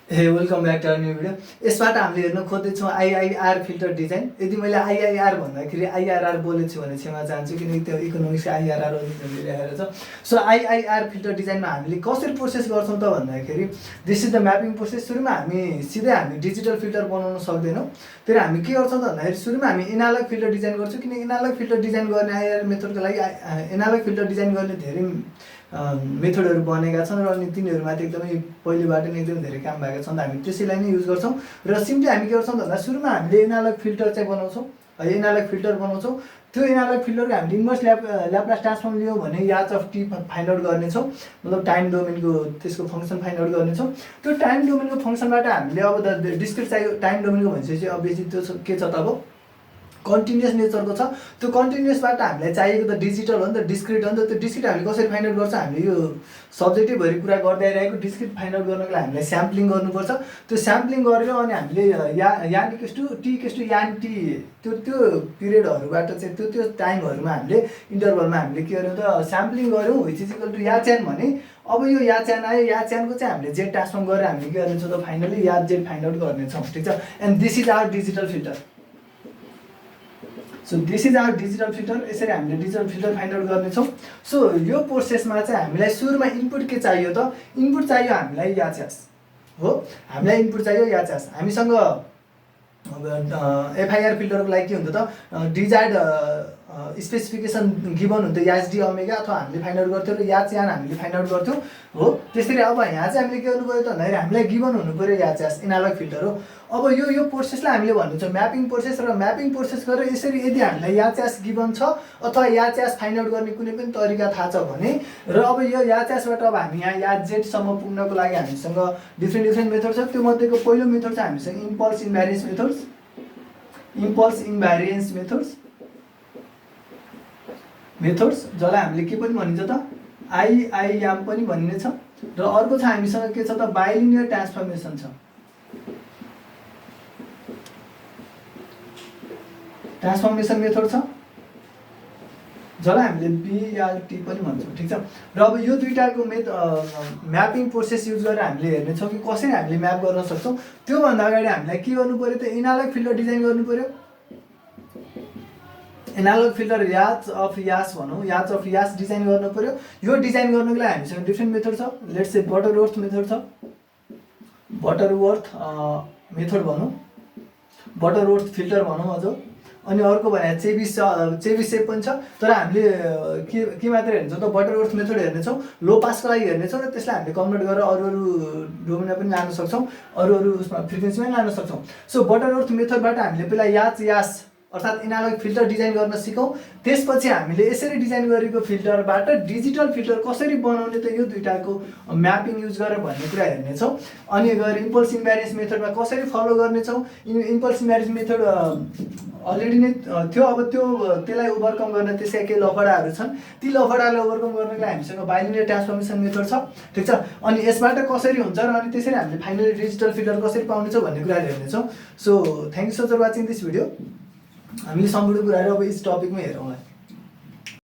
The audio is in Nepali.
Hey, welcome back to our new video. यसबाट हामीले हेर्न खोज्दैछौँ IIR फिल्टर डिजाइन। यदि मैले IIR भन्दाखेरि IRR बोलेको छु भने क्षमा चाहन्छु किनकि त्यो इकोनोमिक्स IRR लेखेर छ। सो IIR फिल्टर डिजाइनमा हामीले कसरी प्रोसेस गर्छौँ त भन्दाखेरि this is the mapping process. सुरुमा हामी डिजिटल फिल्टर बनाउन सक्दैनौँ। तर हामी के गर्छौँ त भन्दाखेरि सुरुमा हामी एनालग फिल्टर डिजाइन गर्छौँ किनकि एनालग फिल्टर डिजाइन गर्ने IIR मेथडको लागि एनालग फिल्टर डिजाइन गर्ने धेरै मेथडहरू बनेका छन् र अनि तिनीहरूमाथि एकदमै पहिलेबाट नै एकदमै धेरै काम भएको छ। हामी त्यसैलाई नै युज गर्छौँ र सिम्पली हामी के गर्छौँ भन्दा सुरुमा हामीले एनालग फिल्टर चाहिँ बनाउँछौँ। एनालग फिल्टर बनाउँछौँ। त्यो एनालग फिल्टरको हामीले इन्भर्स ल्याप्लास ट्रान्सफर्म लियौँ भने याच अफ टी फाइन्ड आउट गर्नेछौँ। मतलब टाइम डोमेनको त्यसको फङ्सन फाइन्ड आउट गर्नेछौँ। त्यो टाइम डोमेनको फङ्सनबाट हामीले अब द डिस्क्रिट चाहियो। टाइम डोमेनको भनेपछि अभियसली त्यो के छ त अब कन्टिन्युअस नेचरको छ। त्यो कन्टिन्युअसबाट हामीलाई चाहिएको त डिजिटल हो नि त, डिस्क्रिट हो नि त। त्यो डिस्क्रिट हामीले कसरी फाइन्ड आउट गर्छ? हामीले यो सब्जेक्टिभहरू कुरा गर्दै आइरहेको डिस्क्रिट फाइन्ड आउट गर्नको लागि हामीलाई स्याम्पलिङ गर्नुपर्छ। त्यो स्याम्पलिङ गरेर अनि हामीले n equals to t equals to n t त्यो पिरियडहरूबाट चाहिँ त्यो टाइमहरूमा हामीले इन्टरभलमा हामीले के गर्यौँ त स्याम्पलिङ गऱ्यौँ विच इज इक्वल टु याच्यान भने अब यो याच्यान आयो। याच्यानको चाहिँ हामीले जेड ट्रान्सफर्म गरेर हामीले के गर्नेछौँ त फाइनली याद जेड फाइन्ड आउट गर्नेछौँ। ठिक छ। And this is our digital filter. So this is our digital filter. यसरी हामीले डिजिटल फिल्टर फाइन्ड आउट गर्नेछौँ। सो यो प्रोसेसमा चाहिँ हामीलाई सुरुमा इनपुट के चाहियो त? इनपुट चाहियो हामीलाई याच्यास हो। हामीलाई इनपुट चाहियो याच्यास। हामीसँग FIR फिल्टरको लागि के हुन्छ त डिजायर्ड स्पेसिफिकेसन गिभन हुन्छ याच डी ओमेगा अथवा हामीले फाइन्ड आउट गर्थ्यौँ र याच यान हामीले फाइन्ड आउट गर्थ्यौँ हो। त्यसरी अब यहाँ चाहिँ हामीले के गर्नु पऱ्यो त भन्दाखेरि हामीलाई गिभन हुनु पऱ्यो याच्यास एनालग फिल्टर हो। अब यो प्रोसेसलाई हामीले भन्छौँ म्यापिङ प्रोसेस र म्यापिङ प्रोसेस गरेर यसरी यदि हामीलाई याच्यास गिभन छ अथवा याच्यास फाइन्ड आउट गर्ने कुनै पनि तरिका थाहा छ भने र अब यो याच्यासबाट अब हामी यहाँ याच जेडसम्म पुग्नको लागि हामीसँग डिफ्रेन्ट मेथड छ। त्यो मध्येको पहिलो मेथड चाहिँ हामीसँग इम्पल्स इन्भ्यारियन्स मेथड्स जसलाई हामीले के पनि भनिन्छ त IIM पनि भनिनेछ। र अर्को छ हामीसँग के छ त बाइलिनियर ट्रान्सफर्मेसन छ। ट्रान्सफर्मेसन मेथड छ जसलाई हामीले BLT पनि भन्छौँ। ठिक छ। र अब यो दुईटाको म्यापिङ प्रोसेस युज गरेर हामीले हेर्नेछौँ कि कसरी हामीले म्याप गर्न सक्छौँ। त्योभन्दा अगाडि हामीलाई के गर्नु पऱ्यो त एनालग फिल्टर डिजाइन गर्नु पऱ्यो। एनालग फिल्टर याच अफ यास भनौँ, याच अफ यास डिजाइन गर्नु पऱ्यो। यो डिजाइन गर्नुको लागि हामीसँग डिफ्रेन्ट मेथड छ। लेट्स से बटरवर्थ मेथड छ। बटरवर्थ मेथड भनौँ, बटरवर्थ फिल्टर भनौँ अझ। अनि अर्को भने चेबिसेप पनि छ। तर हामीले के मात्र हेर्छौँ त बटरवर्थ मेथड हेर्नेछौँ। लो पासको लागि हेर्नेछौँ र त्यसलाई हामीले कन्भर्ट गरेर अरू डोमेनमा पनि लान सक्छौँ, अरू उसमा फ्रिक्वेन्सीमा पनि लान सक्छौँ। सो बटरवर्थ मेथडबाट हामीले पहिला यास अर्थात् एनालग फिल्टर डिजाइन गर्न सिकौँ। त्यसपछि हामीले यसरी डिजाइन गरेको फिल्टरबाट डिजिटल फिल्टर कसरी बनाउने त यो दुईटाको म्यापिङ युज गरेर भन्ने कुरा हेर्नेछौँ। अनि गएर इम्पल्स इन्भ्यारियन्स मेथडमा कसरी फलो गर्नेछौँ। इम्पल्स इन्भ्यारियन्स मेथड अलरेडी नै थियो। अब त्यसलाई ओभरकम गर्न त्यसका केही लफडाहरू छन्। ती लफडालाई ओभरकम गर्नको लागि हामीसँग बाइलिनियर ट्रान्सफर्मेसन मेथड छ। ठिक छ। अनि यसबाट कसरी हुन्छ र अनि त्यसरी हामीले फाइनली डिजिटल फिल्टर कसरी पाउनेछौँ भन्ने कुराहरू हेर्नेछौँ। So thank you so much for watching this video. हामी सम्पूर्ण कुराहरू अब यस टपिकमै हेरौँला।